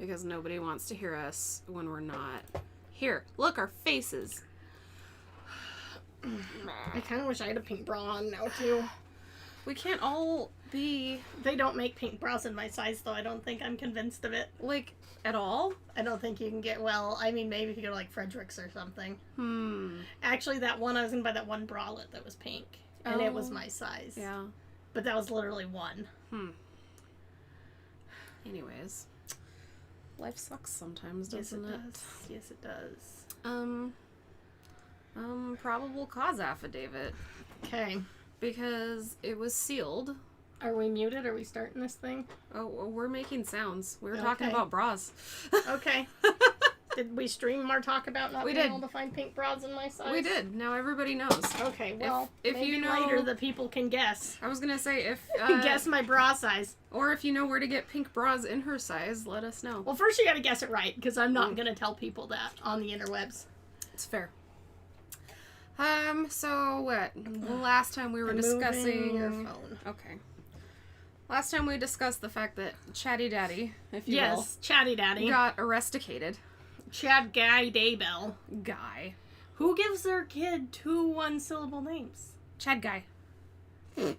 because nobody wants to hear us when we're not here. Look, our faces. I kind of wish I had a pink bra on now, too. We can't all be... They don't make pink bras in my size, though. I don't think I'm convinced of it. Like, at all? I don't think you can get... Well, I mean, maybe if you go to, like, Frederick's or something. Actually, I was going to buy that one bralette that was pink. And it was my size. Yeah. But that was literally one. Anyways. Life sucks sometimes, doesn't it? Yes, it does. Probable cause affidavit. Okay. Because it was sealed. Are we muted? Are we starting this thing? Oh, we're making sounds. We were talking about bras. Okay. Did we stream our talk about not being able to find pink bras in my size? We did. Now everybody knows. Okay, well, if maybe you know, later the people can guess. I was going to say if... guess my bra size. Or if you know where to get pink bras in her size, let us know. Well, first you got to guess it right, because I'm not going to tell people that on the interwebs. It's fair. So what? Last time we were discussing... your phone. Okay. Last time we discussed the fact that Chatty Daddy, if you will... Yes, Chatty Daddy. Got arresticated. Chad Guy Daybell. Guy. Who gives their kid 2 one-syllable names? Chad Guy. And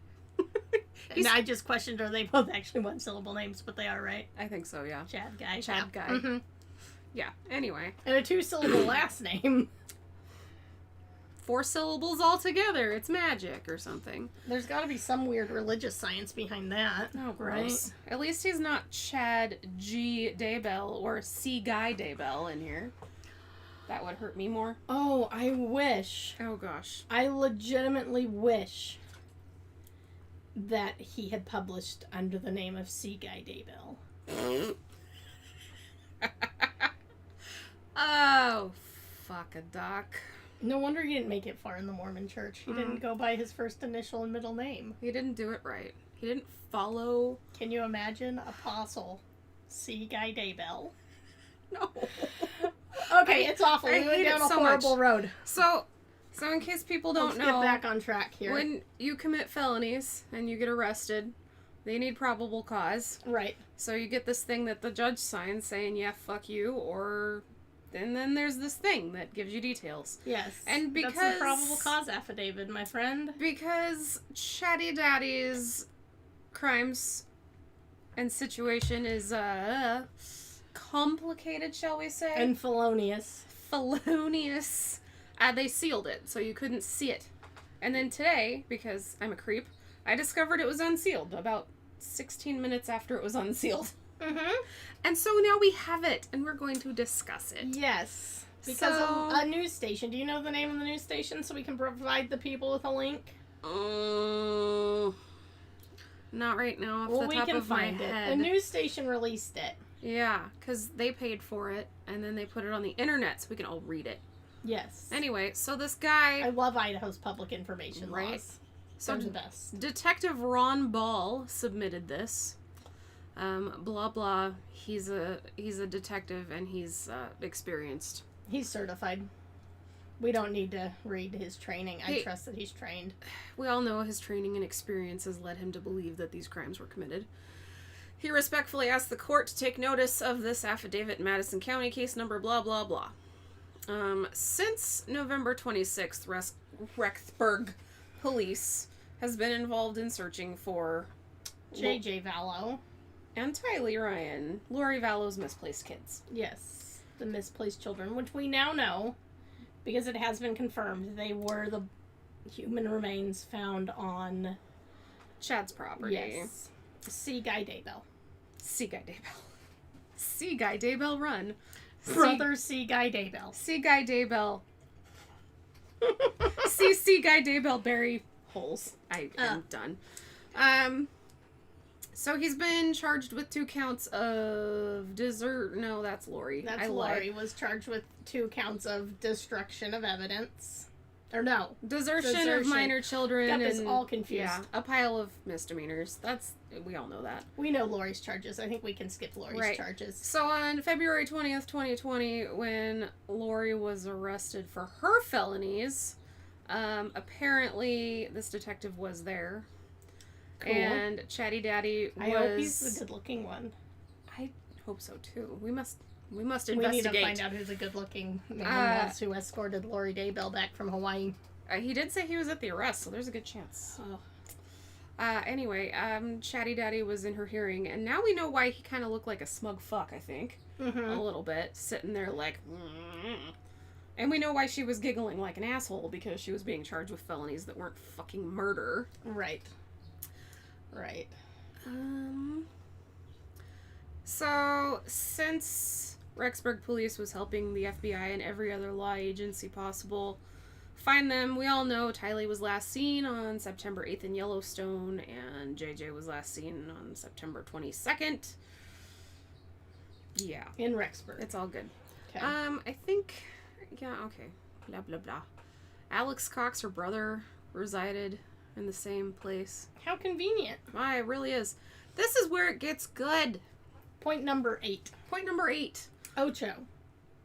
I just questioned, are they both actually one-syllable names? But they are, right? I think so, yeah. Chad Guy. Chad Guy. Mm-hmm. Yeah, anyway. And a 2-syllable last name. 4 syllables altogether. It's magic or something. There's got to be some weird religious science behind that. Oh, gross. Right? At least he's not Chad G. Daybell or C. Guy Daybell in here. That would hurt me more. Oh, I wish. Oh, gosh. I legitimately wish that he had published under the name of C. Guy Daybell. Oh, fuck a duck. No wonder he didn't make it far in the Mormon church. He didn't go by his first initial and middle name. He didn't do it right. He didn't follow... Can you imagine Apostle C. Guy Daybell? No. Okay, it's awful. We went down a horrible road. So in case people don't know... Let's get back on track here. When you commit felonies and you get arrested, they need probable cause. Right. So you get this thing that the judge signs saying, yeah, fuck you, or... And then there's this thing that gives you details. Yes. And because... That's the probable cause affidavit, my friend. Because Chatty Daddy's crimes and situation is, complicated, shall we say? And felonious. Felonious. They sealed it, so you couldn't see it. And then today, because I'm a creep, I discovered it was unsealed about 16 minutes after it was unsealed. Mm-hmm. And so now we have it, and we're going to discuss it. Yes. Because of a news station. Do you know the name of the news station so we can provide the people with a link? Not right now off the top of my head. A news station released it. Yeah, because they paid for it, and then they put it on the internet so we can all read it. Yes. Anyway, so this guy... I love Idaho's public information laws. So they're the best. Detective Ron Ball submitted this. Blah blah. He's a detective and he's experienced. He's certified. We don't need to read his training. I trust that he's trained. We all know his training and experience has led him to believe that these crimes were committed. He respectfully asked the court to take notice of this affidavit in Madison County, case number blah blah blah. Since November 26th, Rexburg Police has been involved in searching for J.J. Vallow. And Tylee Ryan, Lori Vallow's misplaced kids. Yes, the misplaced children, which we now know, because it has been confirmed, they were the human remains found on Chad's property. Yes. C. Guy Daybell. C. Guy Daybell. C. Guy Daybell run. Brother C. Guy Daybell. C. Guy Daybell. C. Guy Daybell bury holes. I am done. So he's been charged with 2 counts of No, that's Lori. That's Lori was charged with 2 counts of destruction of evidence. Or no. Desertion of minor children. Got this all confused. Yeah, a pile of misdemeanors. We all know that. We know Lori's charges. I think we can skip Lori's charges. So on February 20th, 2020, when Lori was arrested for her felonies, apparently this detective was there. Cool. And Chatty Daddy was... I hope he's the good-looking one. hope so too. We must investigate. We need to find out who the good-looking man was who escorted Lori Daybell back from Hawaii. He did say he was at the arrest, so there's a good chance. Oh. Anyway, Chatty Daddy was in her hearing, and now we know why he kind of looked like a smug fuck, I think. A little bit. Sitting there like... And we know why she was giggling like an asshole, because she was being charged with felonies that weren't fucking murder. Right. So, since Rexburg Police was helping the FBI and every other law agency possible find them, we all know Tylee was last seen on September 8th in Yellowstone, and JJ was last seen on September 22nd. Yeah. In Rexburg. It's all good. Okay. I think... Yeah, okay. Blah, blah, blah. Alex Cox, her brother, resided in the same place. How convenient. Why, it really is. This is where it gets good. Point number 8. Point number 8. Ocho.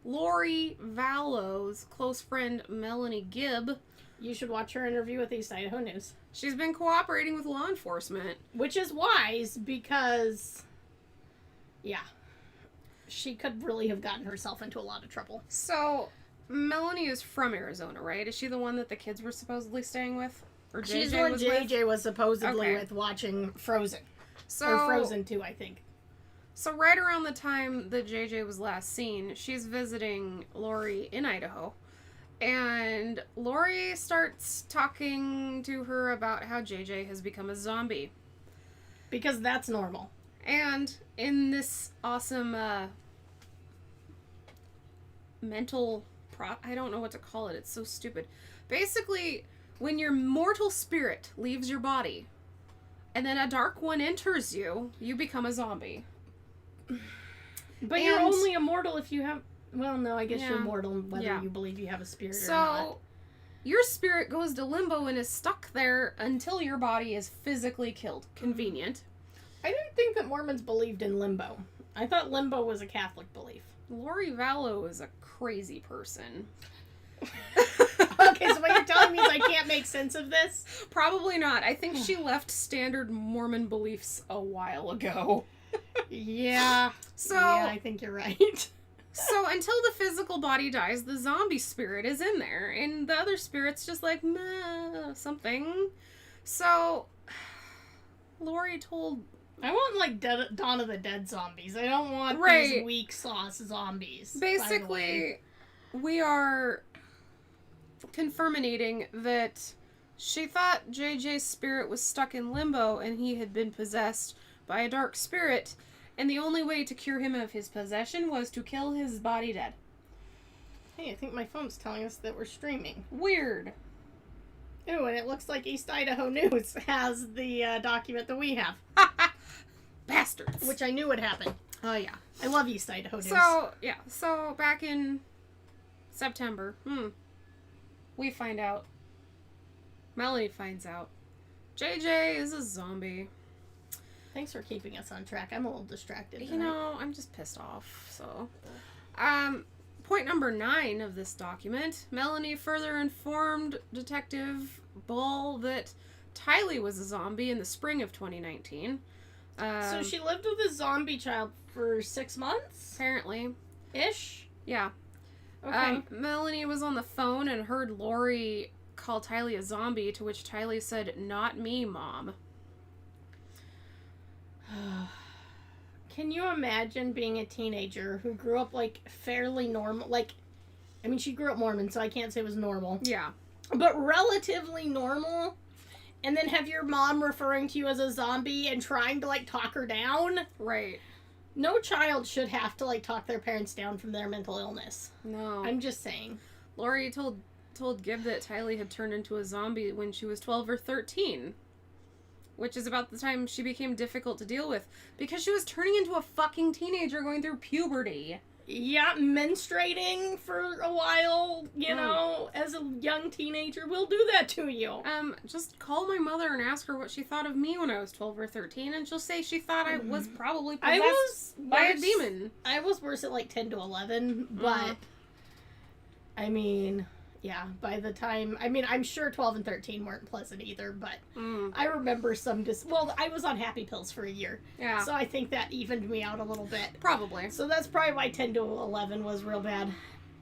Lori Vallow's close friend, Melanie Gibb. You should watch her interview with East Idaho News. She's been cooperating with law enforcement. Which is wise, because... Yeah. She could really have gotten herself into a lot of trouble. So... Melanie is from Arizona, right? Is she the one that the kids were supposedly staying with? Or JJ She's the one was JJ was supposedly Okay. with watching Frozen. So, or Frozen 2, I think. So right around the time that JJ was last seen, she's visiting Lori in Idaho. And Lori starts talking to her about how JJ has become a zombie. Because that's normal. And in this awesome mental... I don't know what to call it. It's so stupid. Basically, when your mortal spirit leaves your body, and then a dark one enters you, you become a zombie. But you're only immortal if you have... Well, no, I guess you're mortal whether you believe you have a spirit or not. So, your spirit goes to limbo and is stuck there until your body is physically killed. Convenient. I didn't think that Mormons believed in limbo. I thought limbo was a Catholic belief. Lori Vallow is a crazy person. Okay, so what you're telling me is I can't make sense of this? Probably not. I think she left standard Mormon beliefs a while ago. Yeah. Yeah, I think you're right. So until the physical body dies, the zombie spirit is in there, and the other spirit's just like, meh, something. So, Lori told... I want, like, Dawn of the Dead zombies. I don't want these weak sauce zombies. Basically, we are confirming that she thought JJ's spirit was stuck in limbo and he had been possessed by a dark spirit, and the only way to cure him of his possession was to kill his body dead. Hey, I think my phone's telling us that we're streaming. Weird. Ooh, and it looks like East Idaho News has the document that we have. Bastards. Which I knew would happen. Oh, yeah. I love East Idaho News. So back in September, we find out. Melanie finds out. JJ is a zombie. Thanks for keeping us on track. I'm a little distracted tonight. You know, I'm just pissed off, so. Point number 9 of this document. Melanie further informed Detective Bull that Tylee was a zombie in the spring of 2019. So she lived with a zombie child for 6 months? Apparently. Ish? Yeah. Okay. Melanie was on the phone and heard Lori call Tylee a zombie, to which Tylee said, "Not me, Mom." Can you imagine being a teenager who grew up, like, fairly normal? Like, I mean, she grew up Mormon, so I can't say it was normal. Yeah. But relatively normal? And then have your mom referring to you as a zombie and trying to, like, talk her down? Right. No child should have to, like, talk their parents down from their mental illness. No. I'm just saying. Lori told Gibb that Tylee had turned into a zombie when she was 12 or 13. Which is about the time she became difficult to deal with. Because she was turning into a fucking teenager going through puberty. Yeah, menstruating for a while, you know, as a young teenager will do that to you. Just call my mother and ask her what she thought of me when I was 12 or 13, and she'll say she thought I was probably possessed by a demon. I was worse at like 10 to 11, but I mean, Yeah, by the time, I mean, I'm sure 12 and 13 weren't pleasant either, but I remember some well, I was on happy pills for a year. Yeah. So I think that evened me out a little bit. Probably. So that's probably why 10 to 11 was real bad.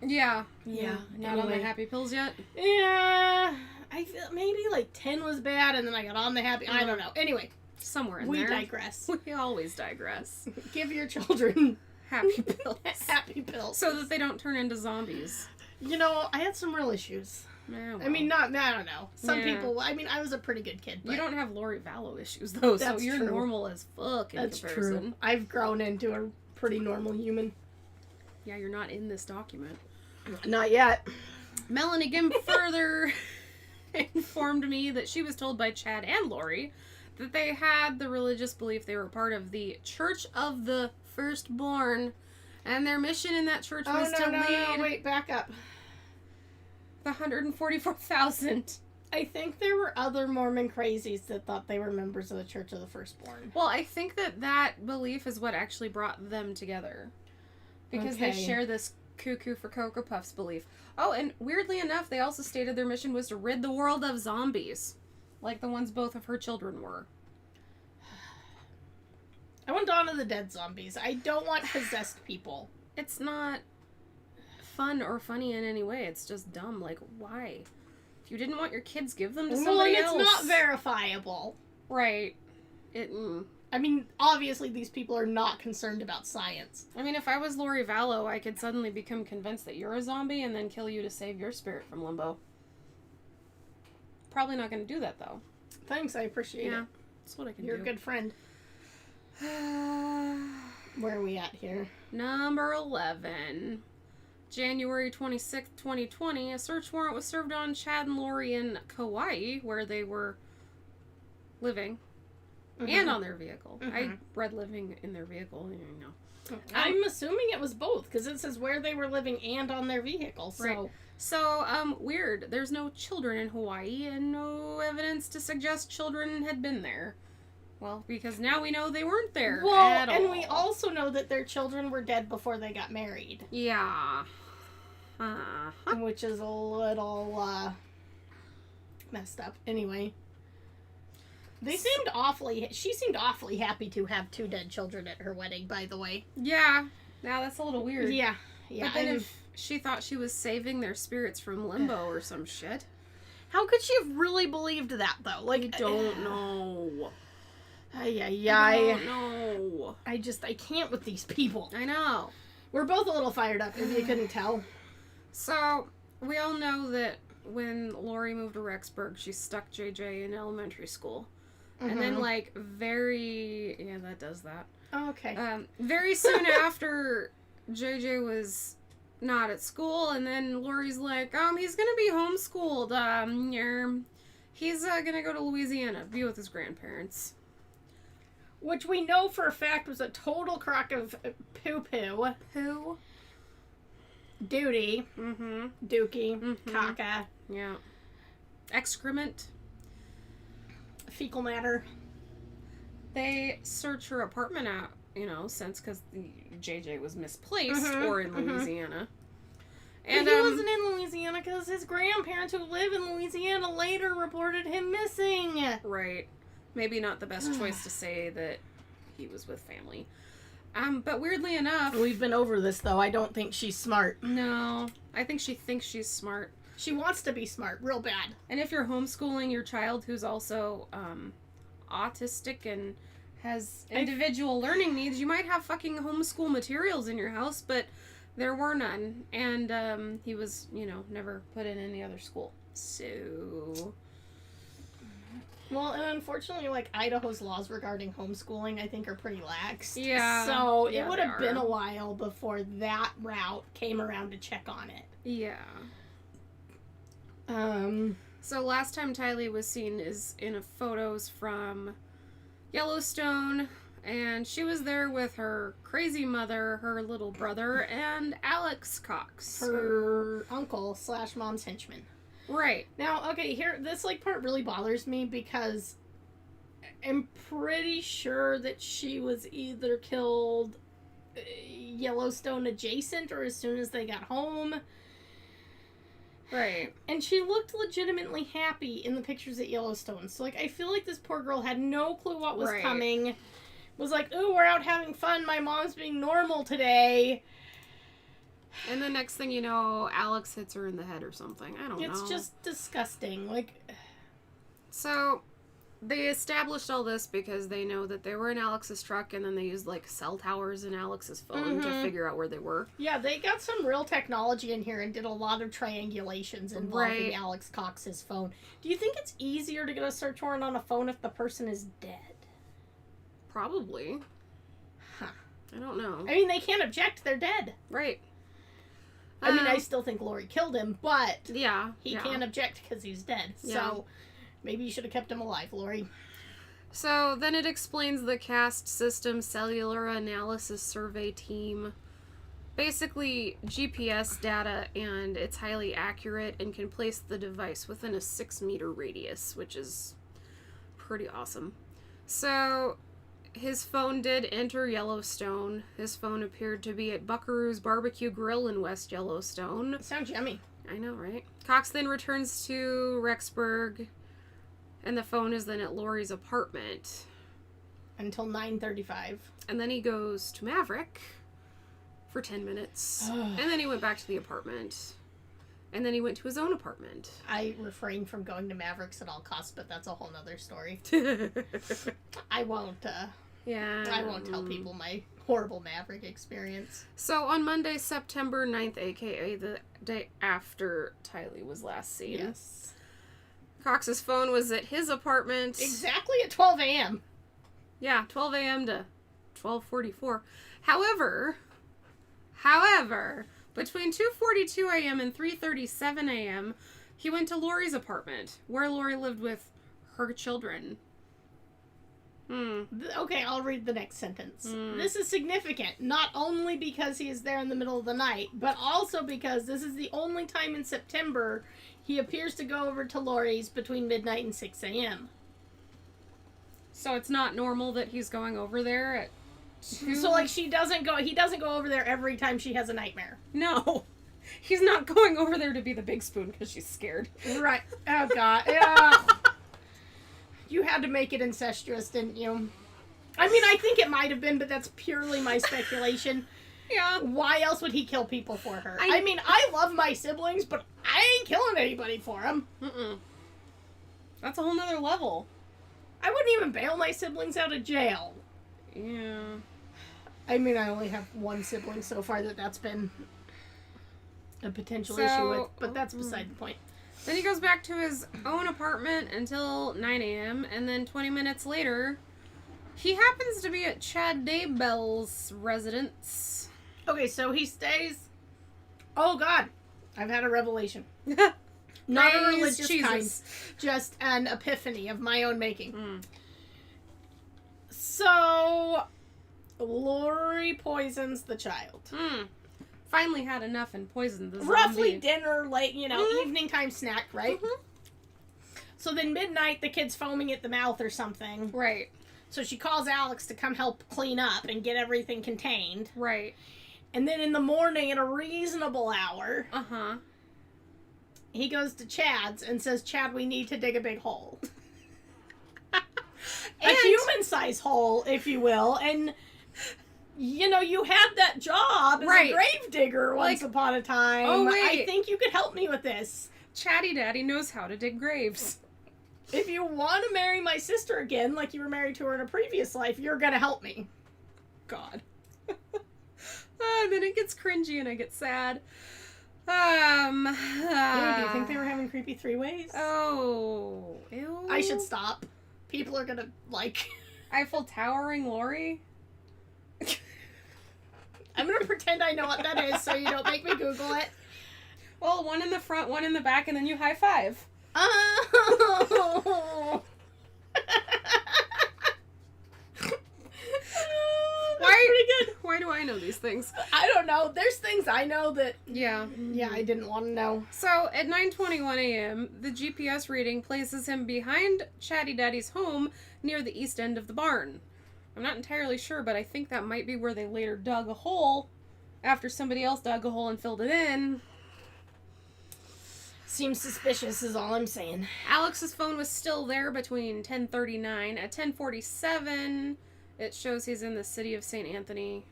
Yeah. Yeah. Not on the happy pills yet? Yeah. I feel maybe like 10 was bad and then I got on the happy, I don't know. Anyway. Somewhere in we there. Digress. We always digress. Give your children happy pills. Happy pills. So that they don't turn into zombies. You know, I had some real issues. Yeah, well. I mean, I don't know. Some people, I mean, I was a pretty good kid. But you don't have Lori Vallow issues, though, so you're true. normal as fuck in That's comparison. True. I've grown into a pretty normal human. Yeah, you're not in this document. Not yet. Melanie Gim further informed me that she was told by Chad and Lori that they had the religious belief they were part of the Church of the Firstborn, and their mission in that church was to lead... Wait, back up. The 144,000. I think there were other Mormon crazies that thought they were members of the Church of the Firstborn. Well, I think that belief is what actually brought them together. Because they share this cuckoo for Cocoa Puffs belief. Oh, and weirdly enough, they also stated their mission was to rid the world of zombies. Like the ones both of her children were. I want Dawn of the Dead zombies. I don't want possessed people. It's not fun or funny in any way. It's just dumb. Like, why? If you didn't want your kids, give them to somebody else. Well, it's not verifiable. Right. I mean, obviously these people are not concerned about science. I mean, if I was Lori Vallow, I could suddenly become convinced that you're a zombie and then kill you to save your spirit from limbo. Probably not going to do that, though. Thanks, I appreciate it. That's what I can do. You're a good friend. Where are we at here? Number 11. January 26th, 2020, a search warrant was served on Chad and Lori in Kauai, where they were living, and on their vehicle. I read living in their vehicle, you know. I'm assuming it was both, because it says where they were living and on their vehicle, so... Right. So, weird. There's no children in Hawaii, and no evidence to suggest children had been there. Well, because now we know they weren't there at all. And we also know that their children were dead before they got married. Yeah. Which is a little, messed up. Anyway. She seemed awfully happy to have 2 dead children at her wedding, by the way. Yeah. Now that's a little weird. Yeah. But then if she thought she was saving their spirits from limbo or some shit. How could she have really believed that, though? Like, I don't know. I don't know. I can't with these people. I know. We're both a little fired up, if you couldn't tell. So, we all know that when Lori moved to Rexburg, she stuck JJ in elementary school. And then, like, yeah, that does that. Oh, okay. Very soon after, JJ was not at school, and then Lori's like, he's gonna be homeschooled. He's gonna go to Louisiana, be with his grandparents. Which we know for a fact was a total crock of poo-poo. Poo? Duty. Dookie. Caca. Yeah. Excrement. Fecal matter. They search her apartment out, since because JJ was misplaced or in Louisiana. And he wasn't in Louisiana because his grandparents who live in Louisiana later reported him missing. Right. Maybe not the best choice to say that he was with family. But weirdly enough... We've been over this, though. I don't think she's smart. No. I think she thinks she's smart. She wants to be smart, real bad. And if you're homeschooling your child who's also autistic and has individual learning needs, you might have fucking homeschool materials in your house, but there were none. And he was, never put in any other school. So... Well, and unfortunately, Idaho's laws regarding homeschooling, I think, are pretty lax. Yeah. So, it would have been a while before that route came around to check on it. Yeah. So, last time Tylee was seen is in photos from Yellowstone, and she was there with her crazy mother, her little brother, and Alex Cox. Her uncle / mom's henchman. Right. Now, okay, this part really bothers me because I'm pretty sure that she was either killed Yellowstone adjacent or as soon as they got home. Right. And she looked legitimately happy in the pictures at Yellowstone. So, like, I feel like this poor girl had no clue what was coming. Was like, ooh, we're out having fun. My mom's being normal today. And the next thing you know, Alex hits her in the head or something. I don't know. It's just disgusting. Like, so they established all this because they know that they were in Alex's truck, and then they used, like, cell towers in Alex's phone to figure out where they were. Yeah, they got some real technology in here and did a lot of triangulations involving Alex Cox's phone. Do you think it's easier to get a search warrant on a phone if the person is dead? Probably. Huh. I don't know. I mean, they can't object. They're dead. Right. I mean, I still think Lori killed him, but he yeah. can't object because he's dead. Yeah. So maybe you should have kept him alive, Lori. So then it explains the CAST system cellular analysis survey team. Basically, GPS data, and it's highly accurate and can place the device within a 6-meter radius, which is pretty awesome. So his phone did enter Yellowstone. His phone appeared to be at Buckaroo's Barbecue Grill in West Yellowstone. Sounds yummy. I know, right? Cox then returns to Rexburg, and the phone is then at Lori's apartment. Until 9:35. And then he goes to Maverick for 10 minutes. And then he went back to the apartment. And then he went to his own apartment. I refrain from going to Mavericks at all costs, but that's a whole nother story. I won't tell people my horrible Maverick experience. So on Monday, September 9th, aka the day after Tylee was last seen. Yes. Cox's phone was at his apartment. Exactly at 12 a.m. Yeah, 12 a.m. to 12:44. However, between 2:42 a.m. and 3:37 a.m., he went to Lori's apartment, where Lori lived with her children. Okay, I'll read the next sentence. This is significant, not only because he is there in the middle of the night, but also because this is the only time in September he appears to go over to Lori's between midnight and 6 a.m. So it's not normal that he's going over there at 2? So, like, he doesn't go over there every time she has a nightmare. No. He's not going over there to be the big spoon because she's scared. Right. Oh, God. Yeah. You had to make it incestuous, didn't you? I mean, I think it might have been, but that's purely my speculation. Yeah. Why else would he kill people for her? I mean, I love my siblings, but I ain't killing anybody for them. That's a whole nother level. I wouldn't even bail my siblings out of jail. Yeah. I mean, I only have one sibling so far that's been a potential issue with, but that's beside the point. Then he goes back to his own apartment until 9 a.m., and then 20 minutes later, he happens to be at Chad Daybell's residence. Okay, so he stays... Oh, God. I've had a revelation. Not a religious kind. Just an epiphany of my own making. So, Lori poisons the child. Finally had enough and poisoned the zombie. Roughly dinner, late, evening time snack, right? So then midnight, the kid's foaming at the mouth or something. Right. So she calls Alex to come help clean up and get everything contained. Right. And then in the morning, at a reasonable hour, he goes to Chad's and says, Chad, we need to dig a big hole. A human-sized hole, if you will, and... you had that job as a grave digger once upon a time. Oh, wait. I think you could help me with this. Chatty Daddy knows how to dig graves. If you want to marry my sister again, like you were married to her in a previous life, you're going to help me. God. And then it gets cringy and I get sad. Do you think they were having creepy three-ways? Oh. Ew. I should stop. People are going to, Eiffel Towering Lori? I'm going to pretend I know what that is so you don't make me Google it. Well, one in the front, one in the back, and then you high five. Oh. Pretty good. Why do I know these things? I don't know. There's things I know that... Yeah, I didn't want to know. So, at 9:21 a.m., the GPS reading places him behind Chatty Daddy's home near the east end of the barn. I'm not entirely sure, but I think that might be where they later dug a hole after somebody else dug a hole and filled it in. Seems suspicious is all I'm saying. Alex's phone was still there between 10:39. At 10:47, it shows he's in the city of St. Anthony.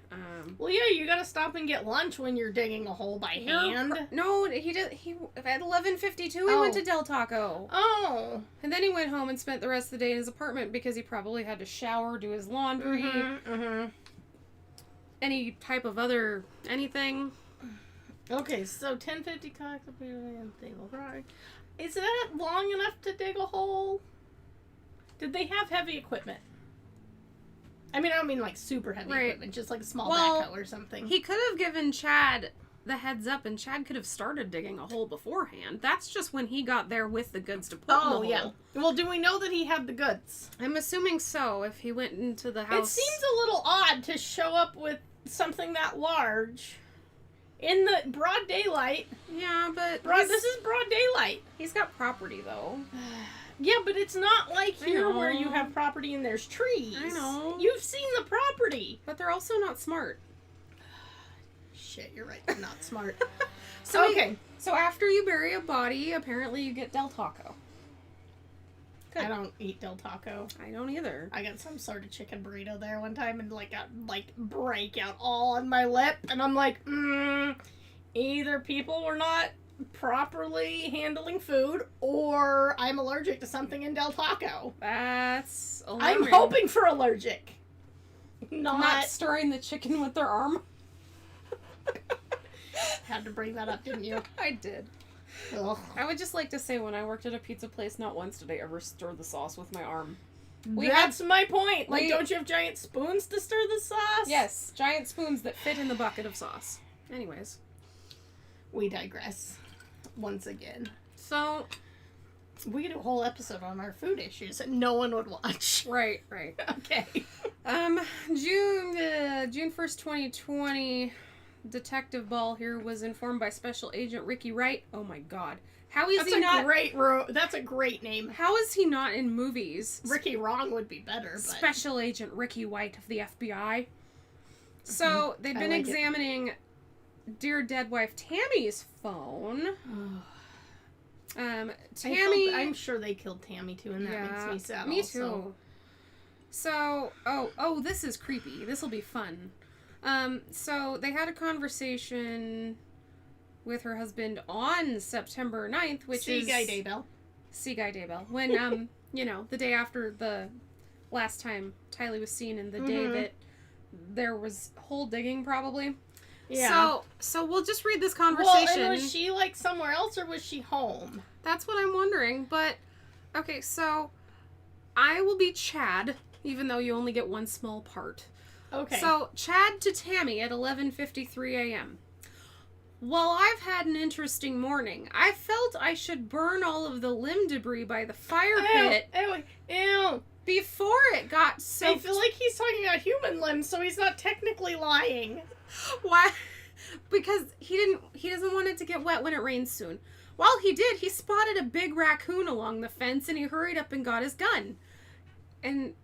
Well, yeah, you gotta stop and get lunch when you're digging a hole by hand. No, he did. He at 11:52 he went to Del Taco. Oh. And then he went home and spent the rest of the day in his apartment because he probably had to shower, do his laundry, any type of other anything. Okay, so 10:50 cox right. Is that long enough to dig a hole? Did they have heavy equipment? I mean, I don't mean like super heavy equipment, just like a small backhoe or something. He could have given Chad the heads up, and Chad could have started digging a hole beforehand. That's just when he got there with the goods to put in the hole. Yeah. Well, do we know that he had the goods? I'm assuming so, if he went into the house. It seems a little odd to show up with something that large in the broad daylight. Yeah, but... this is broad daylight. He's got property, though. Yeah, but it's not like here where you have property and there's trees. I know. You've seen the property. But they're also not smart. Shit, you're right. They're not smart. So after you bury a body, apparently you get Del Taco. Good. I don't eat Del Taco. I don't either. I got some sort of chicken burrito there one time and got breakout all on my lip. And I'm like, either people were not properly handling food or I'm allergic to something in Del Taco. That's alarming. I'm hoping for allergic. Not stirring the chicken with their arm. Had to bring that up, didn't you? I did. Ugh. I would just like to say, when I worked at a pizza place, not once did I ever stir the sauce with my arm. That's my point. Don't you have giant spoons to stir the sauce? Yes, giant spoons that fit in the bucket of sauce. Anyways. We digress. Once again. So, we could do a whole episode on our food issues that no one would watch. Right. Okay. June 1st, 2020, Detective Ball here was informed by Special Agent Ricky Wright. Oh my god. How is he not... That's a great name. How is he not in movies? Ricky Wrong would be better, but... Special Agent Ricky White of the FBI. So, they've been examining dear dead wife Tammy's phone. Tammy... I'm sure they killed Tammy too, and that makes me sad. Me too. So, this is creepy. This'll be fun. So they had a conversation with her husband on September 9th, which is... Daybell. Guy Daybell. When, the day after the last time Tylee was seen and the day that there was hole digging, probably. Yeah. So we'll just read this conversation. Well, and was she, somewhere else, or was she home? That's what I'm wondering, but... Okay, so... I will be Chad, even though you only get one small part. Okay. So, Chad to Tammy at 11:53 a.m. Well, I've had an interesting morning. I felt I should burn all of the limb debris by the fire pit. Ew. Before it got soaked. I feel like he's talking about human limbs, so he's not technically lying. Why? Because he doesn't want it to get wet when it rains soon. While he did, he spotted a big raccoon along the fence, and he hurried up and got his gun. And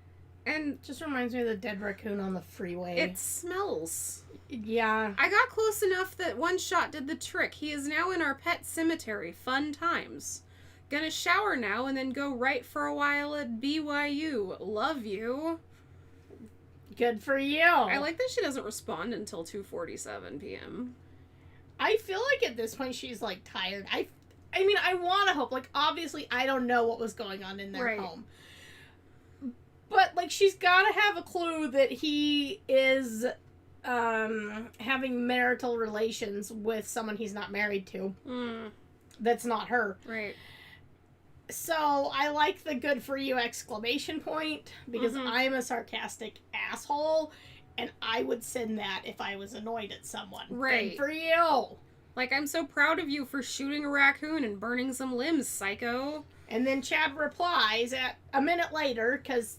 just reminds me of the dead raccoon on the freeway. It smells. Yeah. I got close enough that one shot did the trick. He is now in our pet cemetery. Fun times. Gonna shower now and then go right for a while at BYU. Love you. Good for you. I like that she doesn't respond until 2:47 p.m. I feel like at this point she's tired. I mean, I want to hope. Obviously, I don't know what was going on in their home. But, she's got to have a clue that he is having marital relations with someone he's not married to. That's not her. Right. So, I like the good for you exclamation point, because I'm a sarcastic asshole, and I would send that if I was annoyed at someone. Right. Good for you. I'm so proud of you for shooting a raccoon and burning some limbs, psycho. And then Chad replies at a minute later, because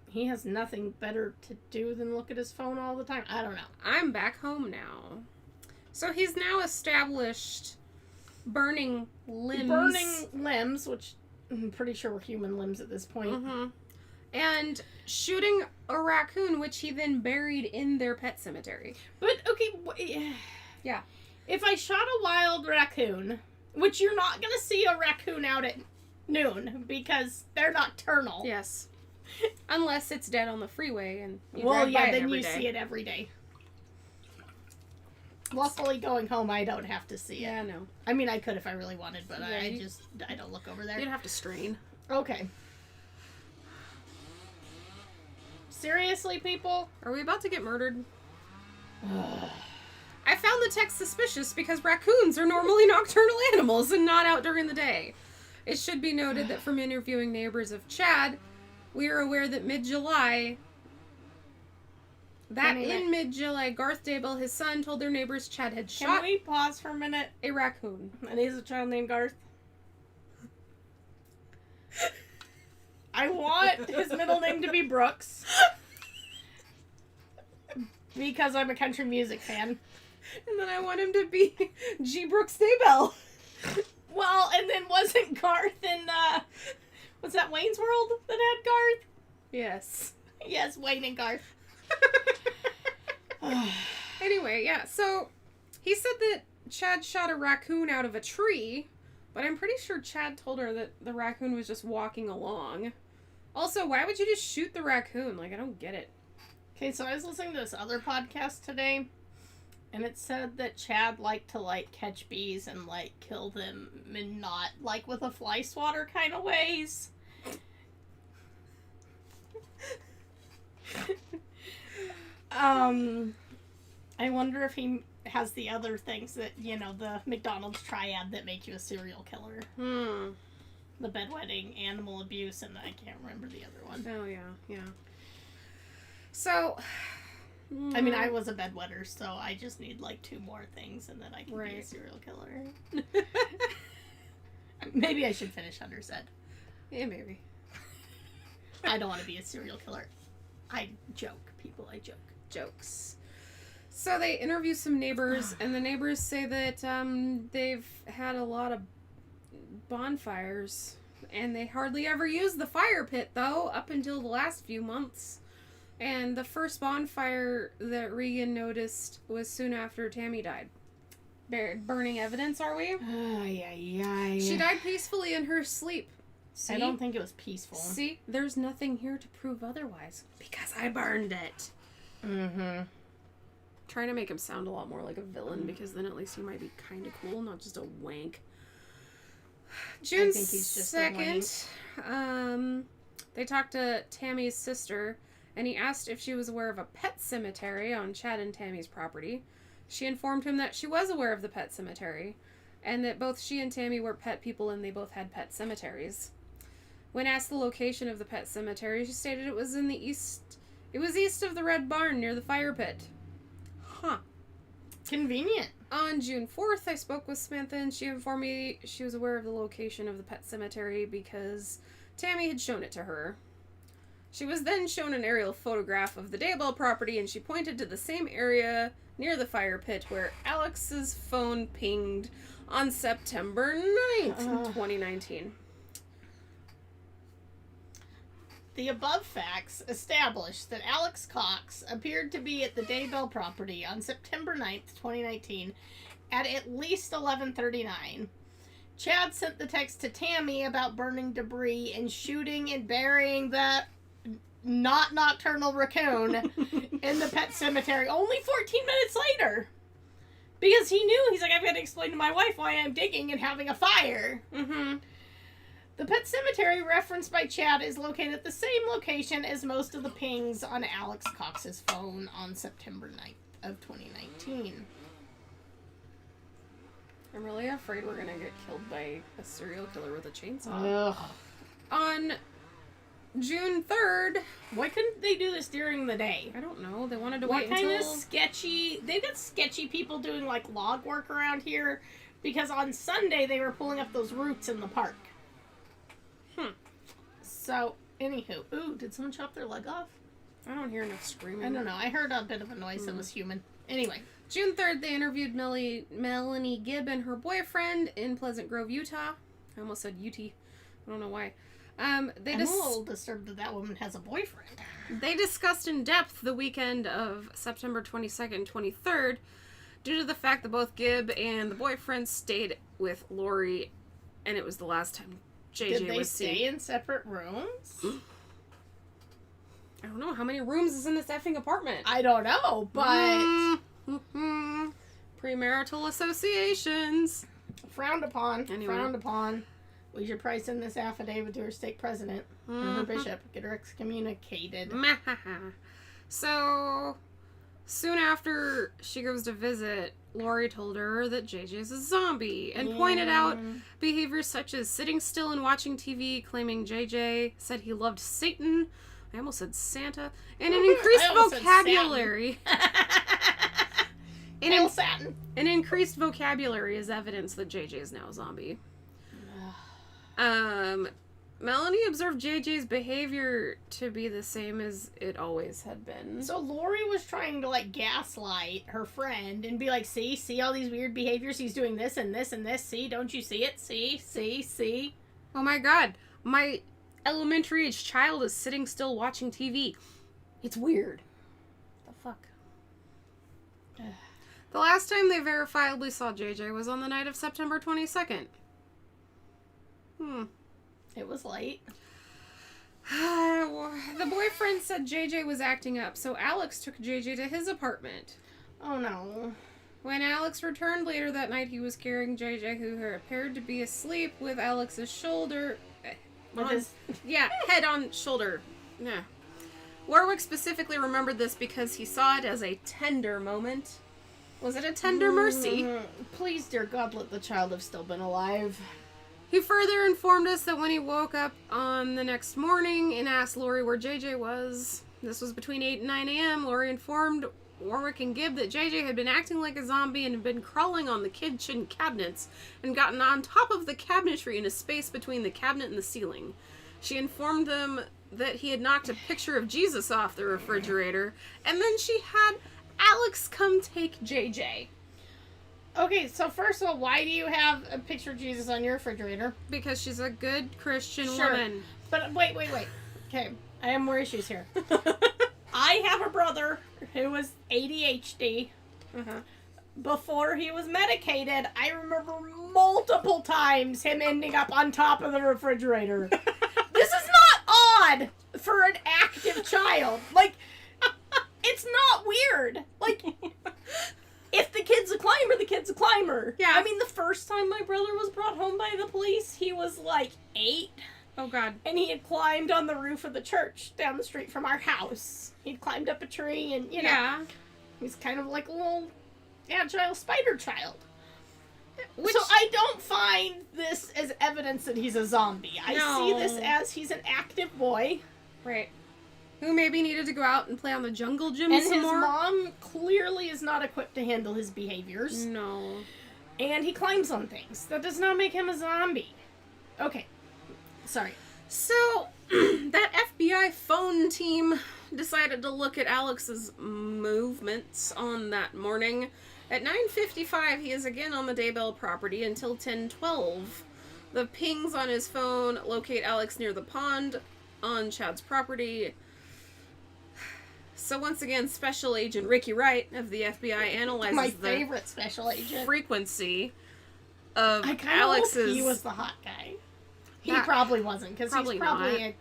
he has nothing better to do than look at his phone all the time. I don't know. I'm back home now. So he's now established burning limbs. Which I'm pretty sure were human limbs at this point. And shooting a raccoon, which he then buried in their pet cemetery. But, okay, yeah. If I shot a wild raccoon Which you're not going to see a raccoon out at noon because they're nocturnal. Yes. Unless it's dead on the freeway and you well, drive yeah, by it then every you day. see it every day. Luckily, going home, I don't have to see it. Yeah, no. I mean, I could if I really wanted, but Yeah, I don't look over there. You'd have to strain. Okay. Seriously, people? Are we about to get murdered? I found the text suspicious because raccoons are normally nocturnal animals and not out during the day. It should be noted that from interviewing neighbors of Chad, we are aware that mid-July, Garth Daybell, his son, told their neighbors Chad had shot Can we pause for a minute? a raccoon. And he's a child named Garth. I want his middle name to be Brooks. Because I'm a country music fan. And then I want him to be G. Brooks Daybell. Well, and then wasn't Garth in, was that Wayne's World that had Garth? Yes. Yes, Wayne and Garth. Anyway, yeah, so he said that Chad shot a raccoon out of a tree, but I'm pretty sure Chad told her that the raccoon was just walking along. Also, why would you just shoot the raccoon? Like, I don't get it. Okay, so I was listening to this other podcast today, and it said that Chad liked to, like, catch bees and, like, kill them and not, like, with a fly swatter kind of ways. I wonder if he has the other things that, you know, the McDonald's triad that make you a serial killer. The bedwetting, animal abuse, and I can't remember the other one. Oh, yeah, yeah. So... I mean, I was a bedwetter, so I just need, like, 2 more things, and then I can be a serial killer. Maybe I should finish Hunter's Ed. Yeah, maybe. I don't want to be a serial killer. I joke, people. I joke. Jokes. So they interview some neighbors, and the neighbors say that they've had a lot of bonfires, and they hardly ever use the fire pit, though, up until the last few months. And the first bonfire that Regan noticed was soon after Tammy died. Burning evidence, are we? She died peacefully in her sleep. See? I don't think it was peaceful. See? There's nothing here to prove otherwise. Because I burned it. Mm-hmm. Trying to make him sound a lot more like a villain, because then at least he might be kind of cool, not just a wank. June 2nd, they talked to Tammy's sister, and he asked if she was aware of a pet cemetery on Chad and Tammy's property. She informed him that she was aware of the pet cemetery, and that both she and Tammy were pet people and they both had pet cemeteries. When asked the location of the pet cemetery, she stated it was in the east. It was east of the Red Barn near the fire pit. Huh. Convenient. On June 4th, I spoke with Samantha, and she informed me she was aware of the location of the pet cemetery because Tammy had shown it to her. She was then shown an aerial photograph of the Daybell property, and she pointed to the same area near the fire pit where Alex's phone pinged on September 9th, 2019. The above facts establish that Alex Cox appeared to be at the Daybell property on September 9th, 2019 at least 11:39. Chad sent the text to Tammy about burning debris and shooting and burying the not nocturnal raccoon in the pet cemetery only 14 minutes later. Because he knew, he's like, I've got to explain to my wife why I'm digging and having a fire. Mm-hmm. The pet cemetery referenced by Chad is located at the same location as most of the pings on Alex Cox's phone on September 9th of 2019. I'm really afraid we're gonna get killed by a serial killer with a chainsaw. Ugh. On June 3rd... Why couldn't they do this during the day? I don't know. They wanted to What wait kind until... of sketchy... They've got sketchy people doing, like, log work around here. Because on Sunday, they were pulling up those roots in the park. So, anywho. Ooh, did someone chop their leg off? I don't hear enough screaming. I don't know. I heard a bit of a noise that was human. Anyway. June 3rd, they interviewed Melanie Gibb and her boyfriend in Pleasant Grove, Utah. I almost said UT. I don't know why. I'm a little disturbed that woman has a boyfriend. They discussed in depth the weekend of September 22nd, 23rd. due to the fact that both Gibb and the boyfriend stayed with Lori, and it was the last time JJ was seen. Did they stay in separate rooms? I don't know. How many rooms is in this effing apartment? I don't know, but... Premarital associations. Frowned upon. Anyway. Frowned upon. We should probably send this affidavit to her stake president and her bishop. Get her excommunicated. So, soon after she goes to visit, Lori told her that JJ is a zombie and pointed out behaviors such as sitting still and watching TV, claiming JJ said he loved Satan. I almost said Santa. And an increased vocabulary. An increased vocabulary is evidence that JJ is now a zombie. Melanie observed JJ's behavior to be the same as it always had been. So Lori was trying to, like, gaslight her friend and be like, see all these weird behaviors? He's doing this and this and this. See, don't you see it? See? Oh my god. My elementary age child is sitting still watching TV. It's weird. The fuck? The last time they verifiably saw JJ was on the night of September 22nd. It was late. The boyfriend said JJ was acting up, so Alex took JJ to his apartment. Oh no. When Alex returned later that night, he was carrying JJ, who appeared to be asleep, with Alex's shoulder... head on shoulder. Yeah. Warwick specifically remembered this because he saw it as a tender moment. Was it a tender mercy? Please, dear God, let the child have still been alive. He further informed us that when he woke up on the next morning and asked Lori where JJ was, this was between 8 and 9 a.m., Lori informed Warwick and Gibb that JJ had been acting like a zombie and had been crawling on the kitchen cabinets and gotten on top of the cabinetry in a space between the cabinet and the ceiling. She informed them that he had knocked a picture of Jesus off the refrigerator, and then she had Alex come take JJ. Okay, so first of all, why do you have a picture of Jesus on your refrigerator? Because she's a good Christian woman. But wait. Okay, I have more issues here. I have a brother who was ADHD. Before he was medicated, I remember multiple times him ending up on top of the refrigerator. This is not odd for an active child. Like, it's not weird. Like, if the kid's a climber, the kid's a climber. Yeah. I mean, the first time my brother was brought home by the police, he was like 8. Oh, God. And he had climbed on the roof of the church down the street from our house. He'd climbed up a tree and, you know, he's kind of like a little agile spider child. So I don't find this as evidence that he's a zombie. I see this as he's an active boy. Right. Who maybe needed to go out and play on the jungle gym and some more. And his mom clearly is not equipped to handle his behaviors. No. And he climbs on things. That does not make him a zombie. Okay. Sorry. So, that FBI phone team decided to look at Alex's movements on that morning. At 9:55, he is again on the Daybell property until 10:12. The pings on his phone locate Alex near the pond on Chad's property. So once again, Special Agent Ricky Wright of the FBI analyzes my favorite special agent frequency of I kind of hope he was the hot guy. He probably wasn't, because he's probably a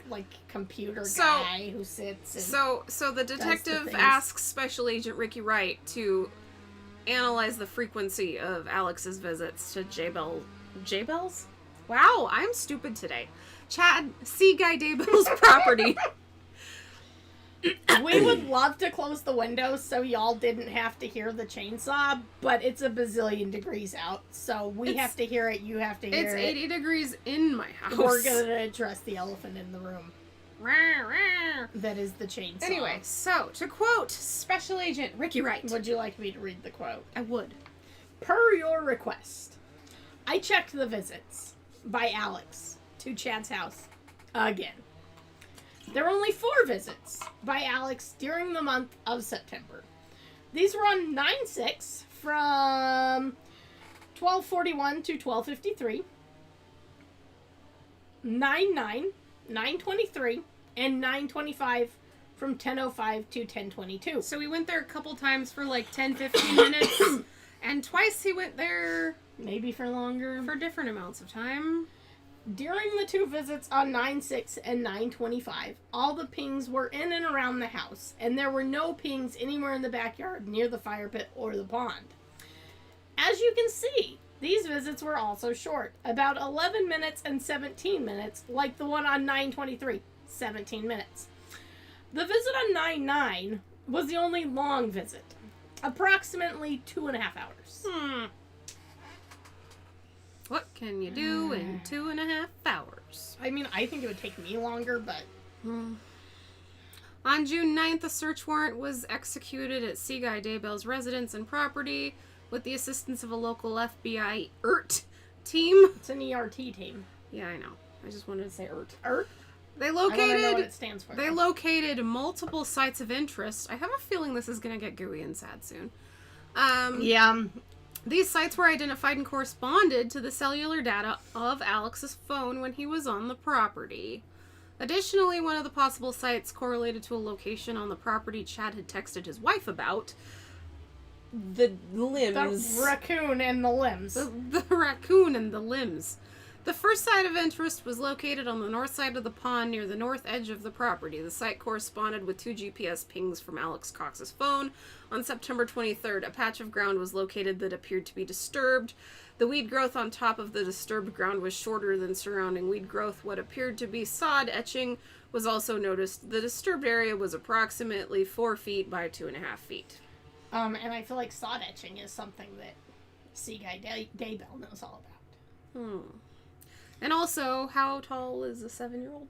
computer guy who sits and So the detective asks Special Agent Ricky Wright to analyze the frequency of Alex's visits to Daybell's? Wow, I'm stupid today. Chad, see Guy Daybell's property. We would love to close the windows so y'all didn't have to hear the chainsaw, but it's a bazillion degrees out, so we have to hear it, you have to hear it. It's 80 degrees in my house. We're going to address the elephant in the room. That is the chainsaw. Anyway, so, to quote Special Agent Ricky Wright. Would you like me to read the quote? I would. Per your request, I checked the visits by Alex to Chad's house again. There were only 4 visits by Alex during the month of September. These were on 9/6 from 12:41 to 12:53, 9/9, 9/23, and 9/25 from 10:05 to 10:22. So we went there a couple times for like 10-15 minutes, And twice he went there Maybe for longer. for different amounts of time. During the 2 visits on 9/6 and 9/25, all the pings were in and around the house, and there were no pings anywhere in the backyard near the fire pit or the pond. As you can see, these visits were also short, about 11 minutes and 17 minutes, like the one on 9/23, 17 minutes. The visit on 9/9 was the only long visit, approximately 2.5 hours. What can you do in 2.5 hours? I mean, I think it would take me longer, but... On June 9th, a search warrant was executed at Seaguy Daybell's residence and property with the assistance of a local FBI ERT team. It's an ERT team. Yeah, I know. I just wanted to say ERT. ERT? They I don't know what located it stands for. they though. located multiple sites of interest. I have a feeling this is going to get gooey and sad soon. Yeah. These sites were identified and corresponded to the cellular data of Alex's phone when he was on the property. Additionally, one of the possible sites correlated to a location on the property Chad had texted his wife about. The limbs. The raccoon and the limbs. The raccoon and the limbs. The first site of interest was located on the north side of the pond near the north edge of the property. The site corresponded with 2 GPS pings from Alex Cox's phone. On September 23rd, a patch of ground was located that appeared to be disturbed. The weed growth on top of the disturbed ground was shorter than surrounding weed growth. What appeared to be sod etching was also noticed. The disturbed area was approximately 4 feet by 2.5 feet. And I feel like sod etching is something that Seaguy Daybell knows all about. And also, how tall is a 7-year-old?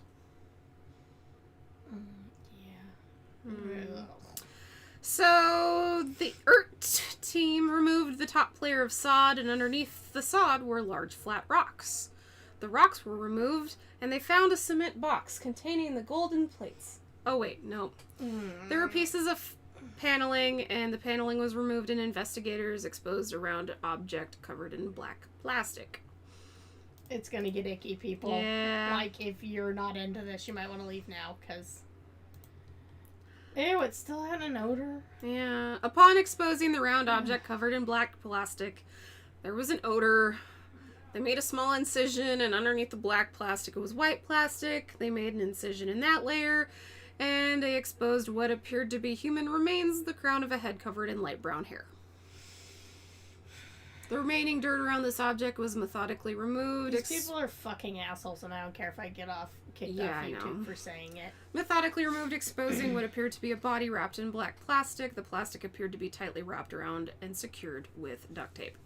Yeah. So, the ERT team removed the top layer of sod, and underneath the sod were large flat rocks. The rocks were removed, and they found a cement box containing the golden plates. Oh, wait, no. There were pieces of paneling, and the paneling was removed, and investigators exposed a round object covered in black plastic. It's gonna get icky, people. Yeah. Like, if you're not into this, you might want to leave now, because... Ew, it still had an odor. Yeah. Upon exposing the round object covered in black plastic, there was an odor. They made a small incision, and underneath the black plastic, it was white plastic. They made an incision in that layer, and they exposed what appeared to be human remains, the crown of a head covered in light brown hair. The remaining dirt around this object was methodically removed. These people are fucking assholes, and I don't care if I get kicked off YouTube for saying it. Methodically removed, exposing what appeared to be a body wrapped in black plastic. The plastic appeared to be tightly wrapped around and secured with duct tape.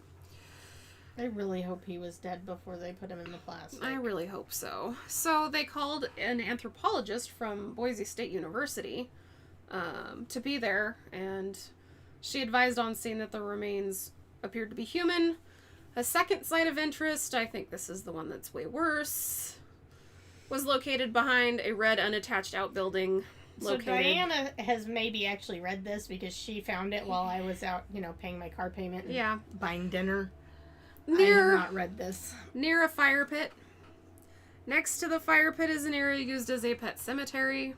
I really hope he was dead before they put him in the plastic. I really hope so. So they called an anthropologist from Boise State University to be there, and she advised on scene that the remains appeared to be human. A second site of interest, I think this is the one that's way worse, was located behind a red unattached outbuilding. So Diana has maybe actually read this because she found it while I was out, paying my car payment and buying dinner. I have not read this. Near a fire pit. Next to the fire pit is an area used as a pet cemetery.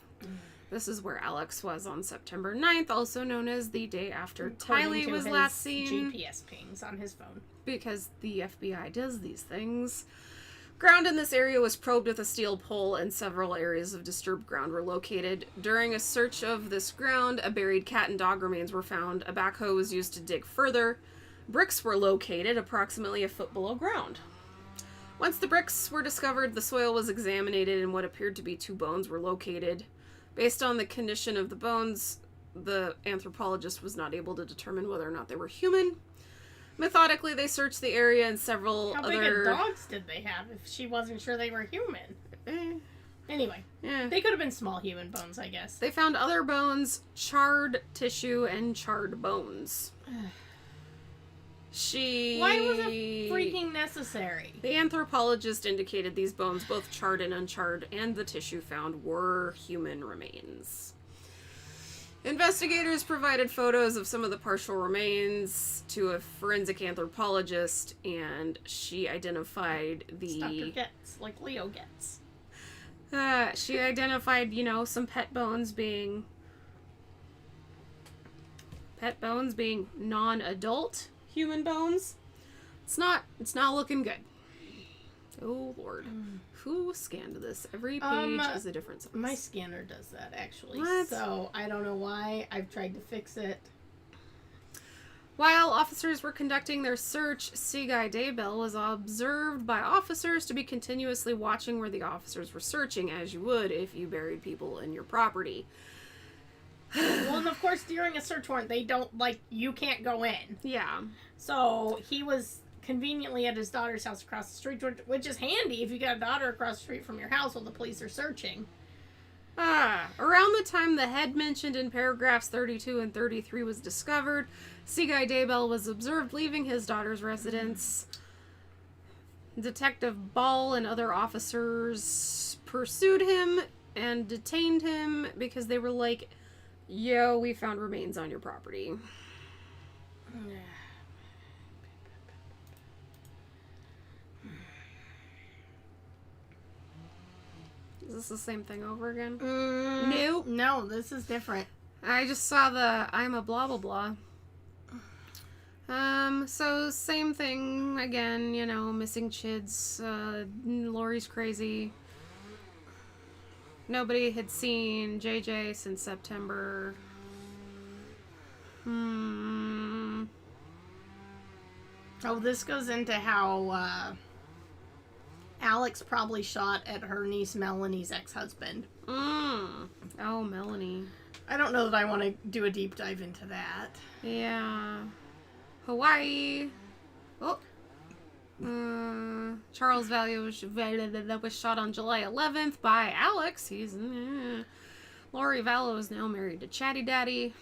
This is where Alex was on September 9th, also known as the day after Tylee was last seen. GPS pings on his phone. Because the FBI does these things. Ground in this area was probed with a steel pole, and several areas of disturbed ground were located. During a search of this ground, a buried cat and dog remains were found. A backhoe was used to dig further. Bricks were located approximately a foot below ground. Once the bricks were discovered, the soil was examined, and what appeared to be 2 bones were located. Based on the condition of the bones, the anthropologist was not able to determine whether or not they were human. Methodically, they searched the area and several How big of dogs did they have if she wasn't sure they were human? Anyway, they could have been small human bones, I guess. They found other bones, charred tissue, and charred bones. Why was it freaking necessary? The anthropologist indicated these bones, both charred and uncharred, and the tissue found were human remains. Investigators provided photos of some of the partial remains to a forensic anthropologist, and she identified the... Dr. Getz, like Leo Getz. She identified, some pet bones being non-adult human bones. It's not looking good. Oh, Lord. Who scanned this? Every page is a different size. My scanner does that, actually. What? So, I don't know why. I've tried to fix it. While officers were conducting their search, C. Guy Daybell was observed by officers to be continuously watching where the officers were searching, as you would if you buried people in your property. Well, and of course, during a search warrant, they don't, you can't go in. Yeah. So, he was conveniently at his daughter's house across the street, which is handy if you got a daughter across the street from your house while the police are searching. Around the time the head mentioned in paragraphs 32 and 33 was discovered, C. Guy Daybell was observed leaving his daughter's residence. Detective Ball and other officers pursued him and detained him because they were like, yo, we found remains on your property. Is this the same thing over again? Nope. No, this is different. I just saw the I'm a blah blah blah. So same thing again, missing kids. Lori's crazy. Nobody had seen JJ since September. Oh, this goes into how Alex probably shot at her niece Melanie's ex-husband. Oh, Melanie. I don't know that I want to do a deep dive into that. Yeah. Hawaii. Oh. Charles Value was shot on July 11th by Alex. Lori Vallow is now married to Chatty Daddy.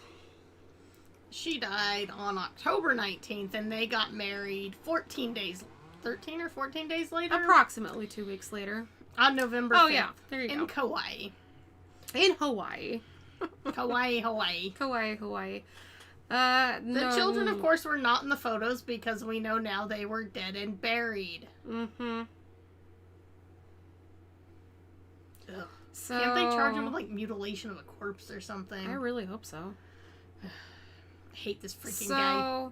She died on October 19th, and they got married 13 or 14 days later? Approximately 2 weeks later. On November 5th. Oh, yeah. There you go. In Kauai. In Hawaii. Hawaii. Hawaii. The children, of course, were not in the photos because we know now they were dead and buried. Mm-hmm. Ugh. So, can't they charge them with, mutilation of a corpse or something? I really hope so. I hate this freaking guy.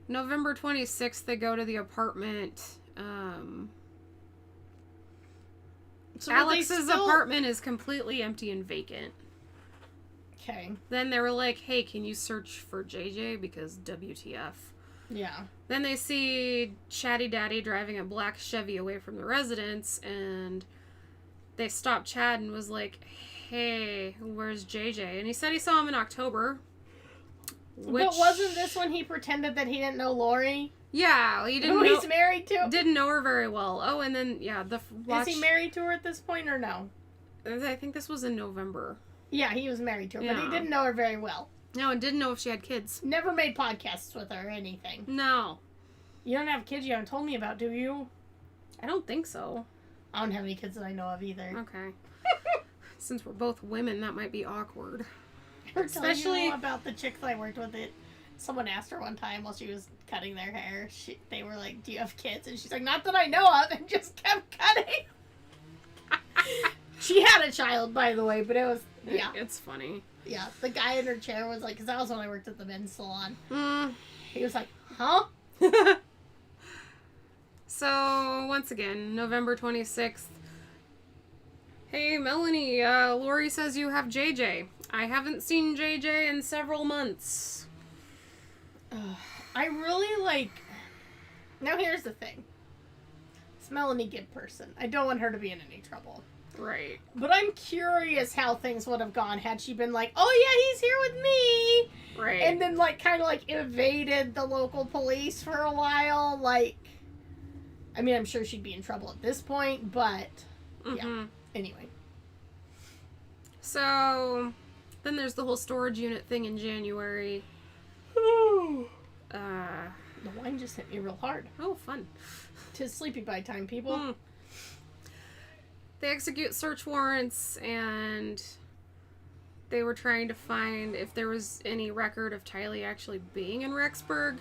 November 26th, they go to the apartment. So Alex's apartment is completely empty and vacant. Okay. Then they were like, hey, can you search for JJ? Because WTF. Yeah. Then they see Chatty Daddy driving a black Chevy away from the residence, and they stopped Chad and was like, hey, where's JJ? And he said he saw him in October. But wasn't this when he pretended that he didn't know Lori? Yeah, he didn't know. Who he's married to? Didn't know her very well. Oh, and then, Is he married to her at this point or no? I think this was in November. Yeah, he was married to her, but he didn't know her very well. No, and didn't know if she had kids. Never made podcasts with her or anything. No. You don't have kids you haven't told me about, do you? I don't think so. I don't have any kids that I know of either. Okay. Since we're both women, that might be awkward. Especially about the chicks I worked with. Someone asked her one time while she was cutting their hair. They were like, "Do you have kids?" And she's like, "Not that I know of," and just kept cutting. She had a child, by the way, but it was It's funny. Yeah, the guy in her chair was like, because that was when I worked at the men's salon. He was like, "Huh?" So once again, November 26th. Hey, Melanie. Lori says you have JJ. I haven't seen JJ in several months. I really Now here's the thing. It's Melanie Gibb person. I don't want her to be in any trouble. Right. But I'm curious how things would have gone had she been like, "Oh yeah, he's here with me." Right. And then kind of evaded the local police for a while. I mean, I'm sure she'd be in trouble at this point, but yeah. Anyway. So then there's the whole storage unit thing in January. The wine just hit me real hard. Oh, fun. 'Tis sleepy by time, people. They execute search warrants, and they were trying to find if there was any record of Tylee actually being in Rexburg.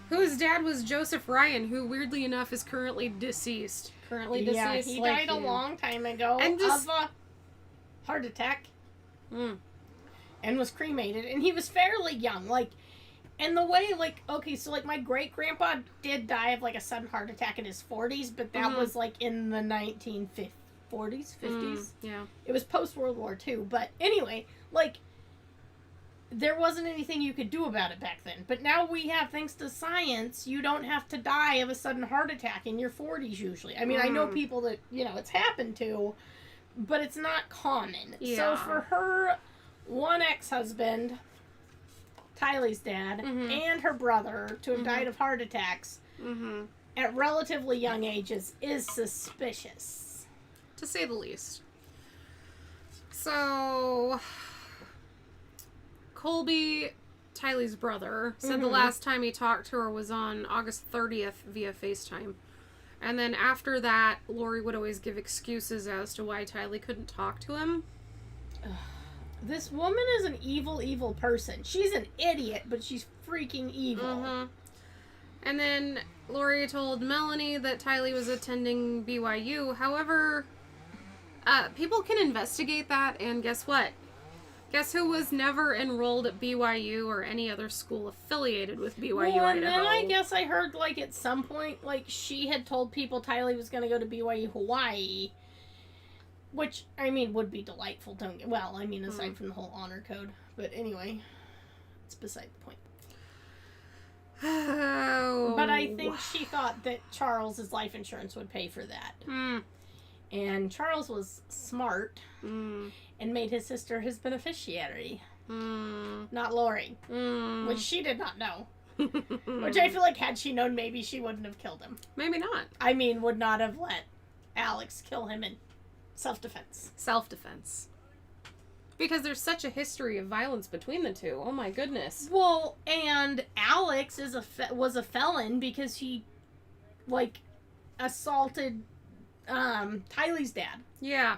Whose dad was Joseph Ryan, who weirdly enough is currently deceased. Yeah, he died a long time ago of a heart attack. And was cremated. And he was fairly young. And the way, like, okay, so, like, my great-grandpa did die of, like, a sudden heart attack in his 40s, but that was, like, in the 1940s, 50s? Yeah. It was post-World War II, but anyway, like, there wasn't anything you could do about it back then. But now we have, thanks to science, you don't have to die of a sudden heart attack in your 40s, usually. I mean, I know people that, you know, it's happened to, but it's not common. Yeah. So for her one ex-husband, Tylee's dad, and her brother to have died of heart attacks at relatively young ages is suspicious. To say the least. So, Colby, Tylee's brother, said the last time he talked to her was on August 30th via FaceTime. And then after that, Lori would always give excuses as to why Tylee couldn't talk to him. This woman is an evil, evil person. She's an idiot, but she's freaking evil. And then Lori told Melanie that Tylee was attending BYU. However, people can investigate that, and guess what? Guess who was never enrolled at BYU or any other school affiliated with BYU, well, and Idaho? then I guess I heard, like, at some point, like, she had told people Tylee was going to go to BYU Hawaii. Which, I mean, would be delightful, aside from the whole honor code. But anyway, it's beside the point. Oh. But I think she thought that Charles's life insurance would pay for that. And Charles was smart and made his sister his beneficiary. Not Lori. Which she did not know. Which I feel like had she known, maybe she wouldn't have killed him. Maybe not. I mean, would not have let Alex kill him in self-defense. Self-defense. Because there's such a history of violence between the two. Oh my goodness. Well, and Alex was a felon because he, like, assaulted Tylee's dad. Yeah.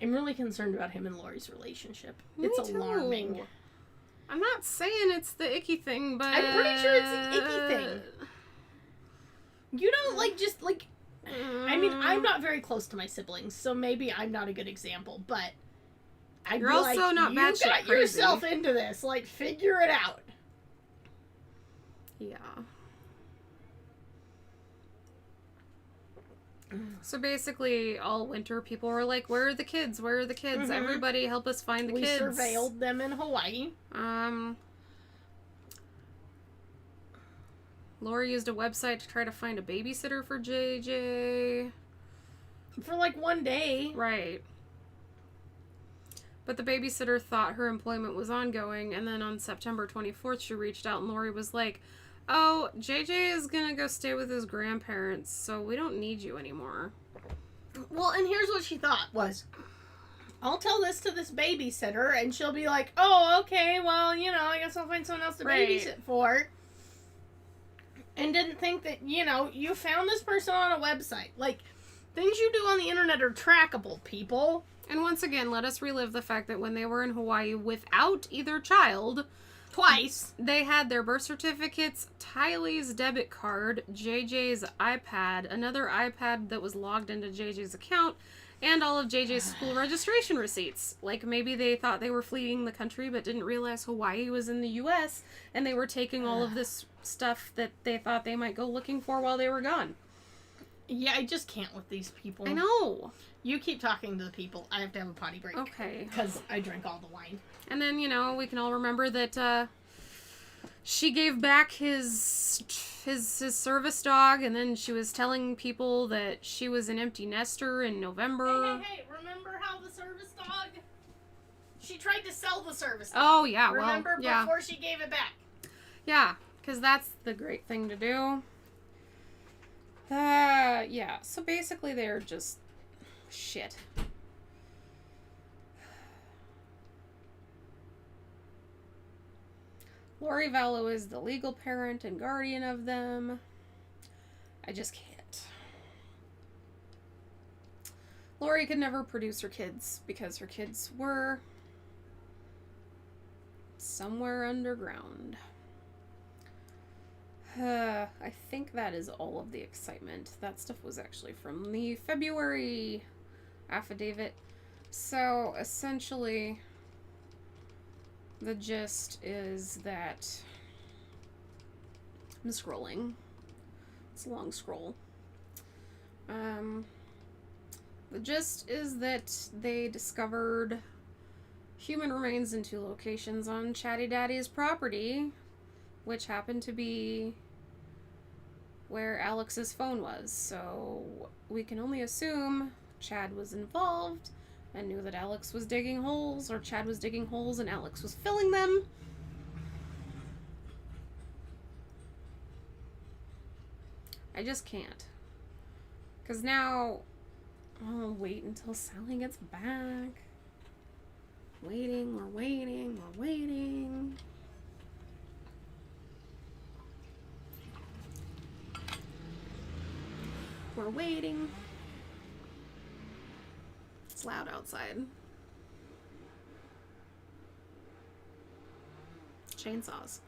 I'm really concerned about him and Lori's relationship. Me It's too. alarming. I'm not saying it's the icky thing, but... I'm pretty sure it's the icky thing. You don't, like, just, like... I mean, I'm not very close to my siblings, so maybe I'm not a good example, but... You're also not bad shit got crazy. yourself into this. Like, figure it out. Yeah. So basically, all winter, people were like, where are the kids? Where are the kids? Everybody help us find the kids. We surveilled them in Hawaii. Lori used a website to try to find a babysitter for JJ. For, like, one day. Right. But the babysitter thought her employment was ongoing, and then on September 24th, she reached out, and Lori was like, oh, JJ is gonna go stay with his grandparents, so we don't need you anymore. Well, and here's what she thought was, I'll tell this to this babysitter, and she'll be like, oh, okay, well, you know, I guess I'll find someone else to babysit for. And didn't think that, you know, you found this person on a website. Like, things you do on the internet are trackable, people. And once again, let us relive the fact that when they were in Hawaii without either child... Twice. They had their birth certificates, Tylee's debit card, JJ's iPad, another iPad that was logged into JJ's account, and all of JJ's school registration receipts. Like, maybe they thought they were fleeing the country but didn't realize Hawaii was in the U.S., and they were taking all of this stuff that they thought they might go looking for while they were gone. Yeah, I just can't with these people. I know. You keep talking to the people. I have to have a potty break. Okay. Because I drank all the wine. And then, you know, we can all remember that she gave back his service dog, and then she was telling people that she was an empty nester in November. Hey, remember how the service dog... She tried to sell the service dog. Oh, yeah, Remember well, yeah. before she gave it back. Yeah, because that's the great thing to do. Yeah, so basically they're just shit. Lori Vallow is the legal parent and guardian of them. I just can't. Lori could never produce her kids because her kids were somewhere underground. I think that is all of the excitement. That stuff was actually from the February affidavit. So, essentially, The gist is that... I'm scrolling. It's a long scroll. The gist is that they discovered human remains in 2 locations on Chatty Daddy's property, which happened to be where Alex's phone was. So we can only assume Chad was involved and knew that Alex was digging holes, or Chad was digging holes and Alex was filling them. I just can't. Because now, I'll wait until Sally gets back. Waiting, we're waiting, we're waiting. We're waiting. It's loud outside. Chainsaws.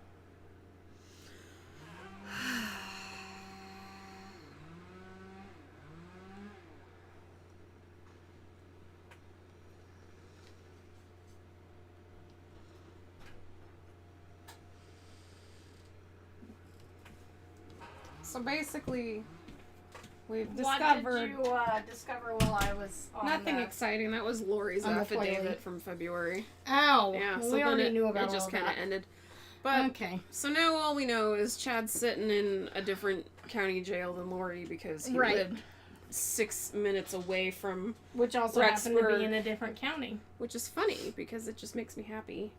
So basically, we've discovered... What did you discover while I was on Nothing exciting. That was Lori's affidavit from February. Oh, yeah, so we already knew about it. It just kind of ended. But okay. So now all we know is Chad's sitting in a different county jail than Lori because he lived 6 minutes away from which also happened to be in a different county. Which is funny because it just makes me happy.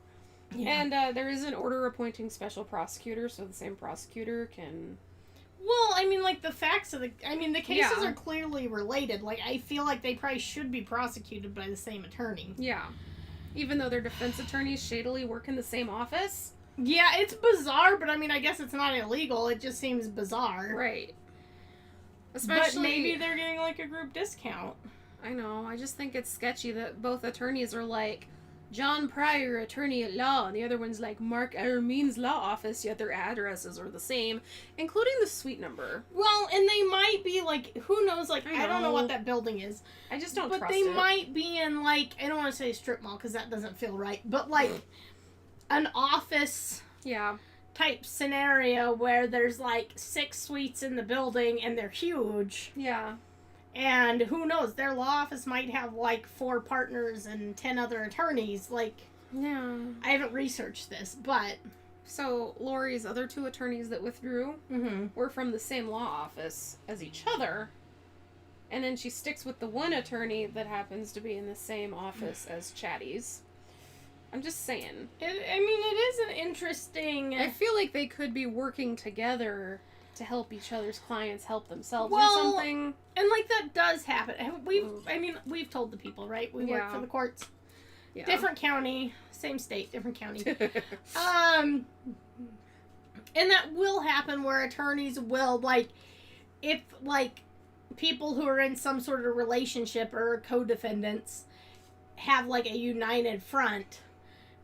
Yeah. And there is an order appointing special prosecutor, so the same prosecutor can... Well, I mean, like, the facts of the... I mean, the cases are clearly related. Like, I feel like they probably should be prosecuted by the same attorney. Yeah. Even though their defense attorneys shadily work in the same office. Yeah, it's bizarre, but I mean, I guess it's not illegal. It just seems bizarre. Right. Especially... But maybe they're getting, like, a group discount. I know. I just think it's sketchy that both attorneys are like... John Pryor, attorney at law, and the other one's like Mark Ermine's law office, yet their addresses are the same, including the suite number. Well, and they might be like, who knows, like, I don't know what that building is. I just don't trust it. But they might be in, like, I don't want to say strip mall, because that doesn't feel right, but, like, an office type scenario where there's, like, 6 suites in the building, and they're huge. Yeah. And who knows, their law office might have, like, 4 partners and 10 other attorneys. Like, yeah. I haven't researched this, but... So, Lori's other 2 attorneys that withdrew were from the same law office as each other. And then she sticks with the one attorney that happens to be in the same office as Chatty's. I'm just saying. I mean, it is an interesting... I feel like they could be working together... to help each other's clients help themselves or something. And, like, that does happen. We've told the people, right? We work for the courts. Yeah. Different county, same state, different county. And that will happen where attorneys will, like, if, like, people who are in some sort of relationship or co-defendants have, like, a united front,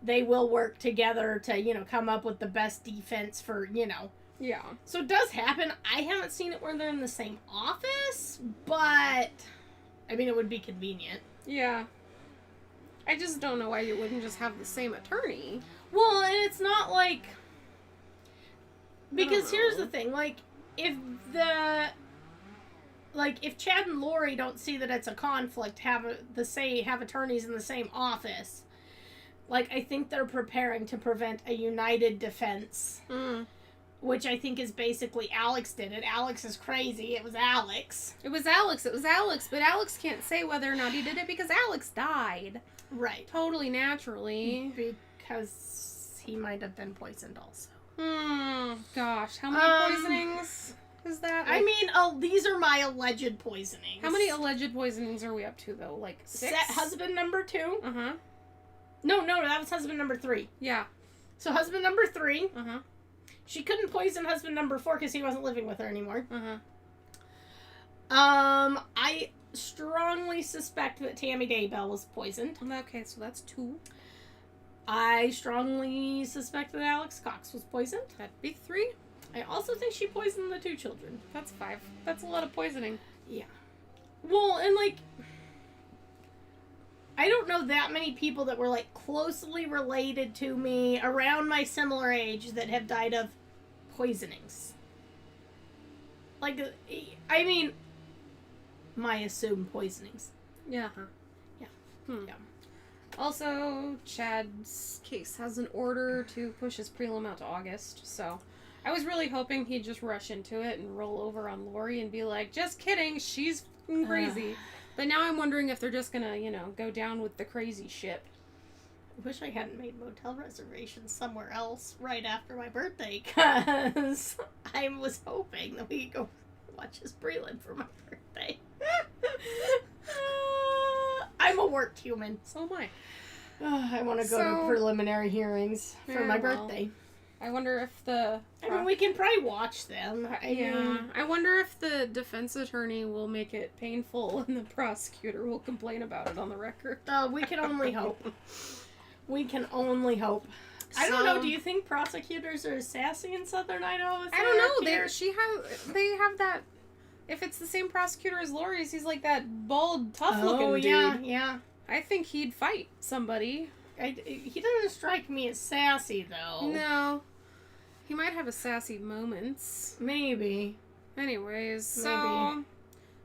they will work together to, you know, come up with the best defense for, you know... Yeah. So it does happen. I haven't seen it where they're in the same office, but I mean, it would be convenient. Yeah. I just don't know why you wouldn't just have the same attorney. Well, and it's not like... Because here's the thing, like, if Chad and Lori don't see that it's a conflict, have attorneys in the same office, like, I think they're preparing to prevent a united defense. Which I think is basically Alex did it. Alex is crazy. It was Alex. It was Alex. But Alex can't say whether or not he did it because Alex died. Right. Totally naturally. Because he might have been poisoned also. Gosh. How many poisonings is that? I mean, these are my alleged poisonings. How many alleged poisonings are we up to, though? Like 6? Husband number 2. Uh-huh. No, that was husband number 3. Yeah. So husband number 3. Uh-huh. She couldn't poison husband number 4 because he wasn't living with her anymore. I strongly suspect that Tammy Daybell was poisoned. Okay, so that's 2. I strongly suspect that Alex Cox was poisoned. That'd be 3. I also think she poisoned the 2 children. That's 5. That's a lot of poisoning. Yeah. Well, and, like... I don't know that many people that were, like, closely related to me around my similar age that have died of poisonings. Like, I mean, my assumed poisonings. Yeah. Yeah. Yeah. Also, Chad's case has an order to push his prelim out to August, so I was really hoping he'd just rush into it and roll over on Lori and be like, just kidding, she's f***ing crazy. But now I'm wondering if they're just gonna, go down with the crazy ship. I wish I hadn't made motel reservations somewhere else right after my birthday, because I was hoping that we could go watch his prelim for my birthday. I'm a worked human. So am I. I want to go to preliminary hearings for my birthday. I wonder if I mean, we can probably watch them. I wonder if the defense attorney will make it painful and the prosecutor will complain about it on the record. We can only hope. We can only hope. I don't know. Do you think prosecutors are sassy in Southern Idaho? I don't know. They have that. If it's the same prosecutor as Lori's, he's like that bald, tough-looking dude. Oh, yeah. I think he'd fight somebody. He doesn't strike me as sassy, though. No. He might have a sassy moments. Maybe. Anyways, so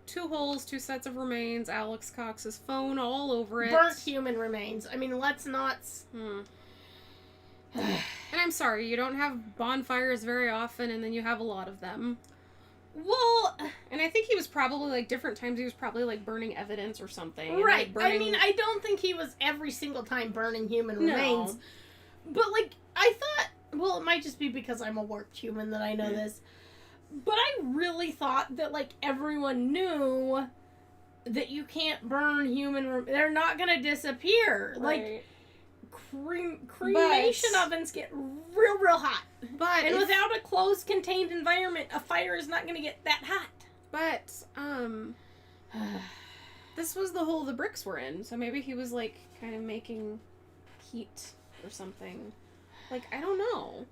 2 holes, 2 sets of remains, Alex Cox's phone all over it. Burnt human remains. I mean, let's not... And I'm sorry, you don't have bonfires very often, and then you have a lot of them. Well... And I think he was probably, like, different times he was probably, like, burning evidence or something. Right. And, like, I mean, I don't think he was every single time burning human remains. But, like, I thought... Well, it might just be because I'm a worked human that I know this. But I really thought that, like, everyone knew that you can't burn human... They're not going to disappear. Right. Like, cremation ovens get real, real hot. And without a closed, contained environment, a fire is not going to get that hot. But, this was the hole the bricks were in, so maybe he was, like, kind of making heat or something. Like, I don't know.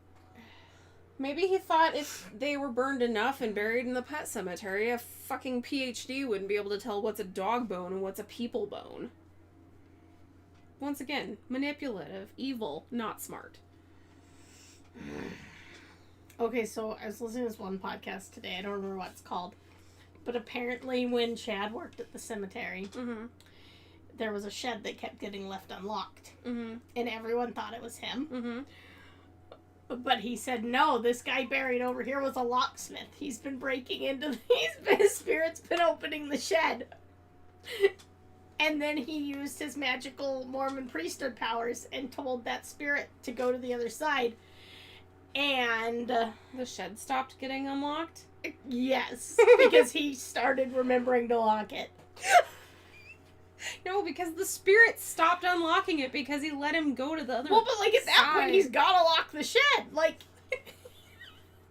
Maybe he thought if they were burned enough and buried in the pet cemetery, a fucking PhD wouldn't be able to tell what's a dog bone and what's a people bone. Once again, manipulative, evil, not smart. Okay, so I was listening to this one podcast today. I don't remember what it's called. But apparently when Chad worked at the cemetery, there was a shed that kept getting left unlocked. And everyone thought it was him. But he said, no, this guy buried over here was a locksmith. He's been breaking into... His spirit's been opening the shed. And then he used his magical Mormon priesthood powers and told that spirit to go to the other side. And... the shed stopped getting unlocked? Yes. Because he started remembering to lock it. No, because the spirit stopped unlocking it because he let him go to the other side. Well, but, like, at that point, he's gotta lock the shed. Like,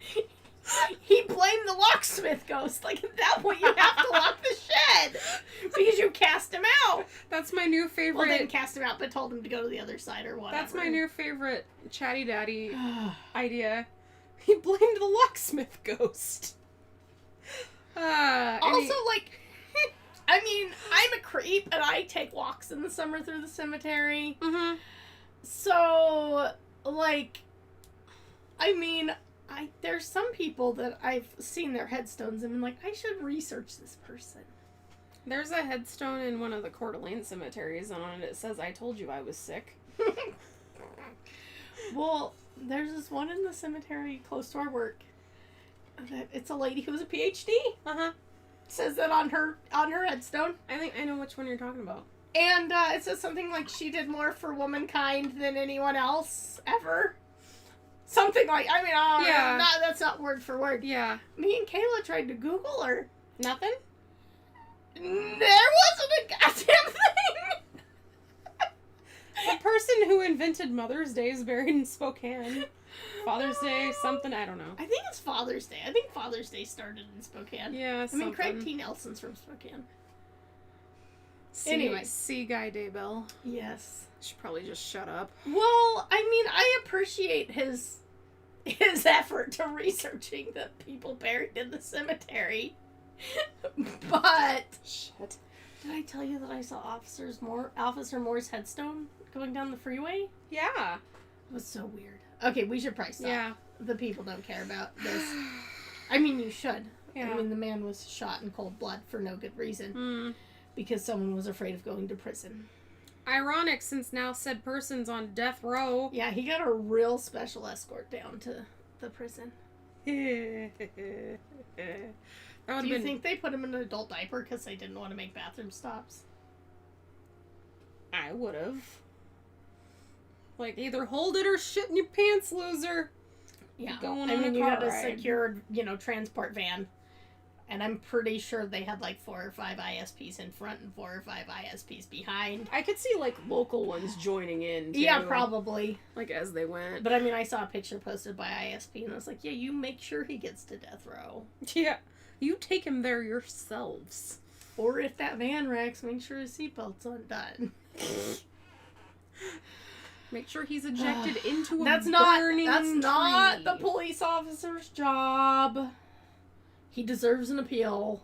he blamed the locksmith ghost. Like, at that point, you have to lock the shed because you cast him out. That's my new favorite. Well, didn't cast him out, but told him to go to the other side or whatever. That's my new favorite chatty daddy idea. He blamed the locksmith ghost. Also, like... I mean, I'm a creep, and I take walks in the summer through the cemetery. So, like, I mean, there's some people that I've seen their headstones and been like, I should research this person. There's a headstone in one of the Coeur d'Alene cemeteries, and on it says, I told you I was sick. Well, there's this one in the cemetery close to our work. It's a lady who was a PhD. Says that on her headstone. I think I know which one you're talking about. And it says something like she did more for womankind than anyone else ever. Something like, I mean, that's not word for word. Yeah. Me and Kayla tried to Google her. Nothing? There wasn't a goddamn thing. The person who invented Mother's Day is buried in Spokane. Father's Day, something, I don't know. I think it's Father's Day. I think Father's Day started in Spokane. Yeah, I mean, Craig T. Nelson's from Spokane. Anyway. C. Guy Daybell. Yes. Should probably just shut up. Well, I mean, I appreciate his effort to researching the people buried in the cemetery. But... Shit. Did I tell you that I saw Officer Moore's headstone going down the freeway? Yeah. It was so weird. Okay, we should probably stop. Yeah. The people don't care about this. I mean, you should. Yeah. I mean, the man was shot in cold blood for no good reason. Because someone was afraid of going to prison. Ironic, since now said person's on death row. Yeah, he got a real special escort down to the prison. Do you think they put him in an adult diaper because they didn't want to make bathroom stops? I would have. Like, either hold it or shit in your pants, loser. Yeah. Going I on mean, a you car had a ride. secured, transport van. And I'm pretty sure they had like 4 or 5 ISPs in front and 4 or 5 ISPs behind. I could see, like, local ones joining in, too. Yeah, probably. Like, as they went. But I mean, I saw a picture posted by ISP and I was like, yeah, you make sure he gets to death row. Yeah. You take him there yourselves. Or if that van wrecks, make sure his seatbelt's undone. Make sure he's ejected into a That's burning not tree. the police officer's job. He deserves an appeal.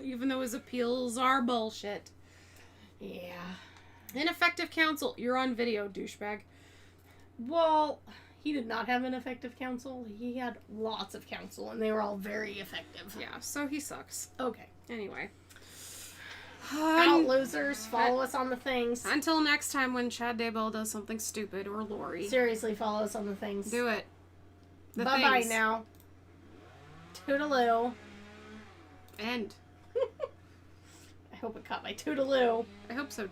Even though his appeals are bullshit. Yeah. Ineffective counsel. You're on video, douchebag. Well, he did not have an effective counsel. He had lots of counsel, and they were all very effective. Yeah, so he sucks. Okay. Anyway. Out losers, follow us on the things. Until next time when Chad Daybell does something stupid, or Lori. Seriously, follow us on the things. Do it. The Bye-bye things. now. Toodaloo. End. I hope it caught my toodaloo. I hope so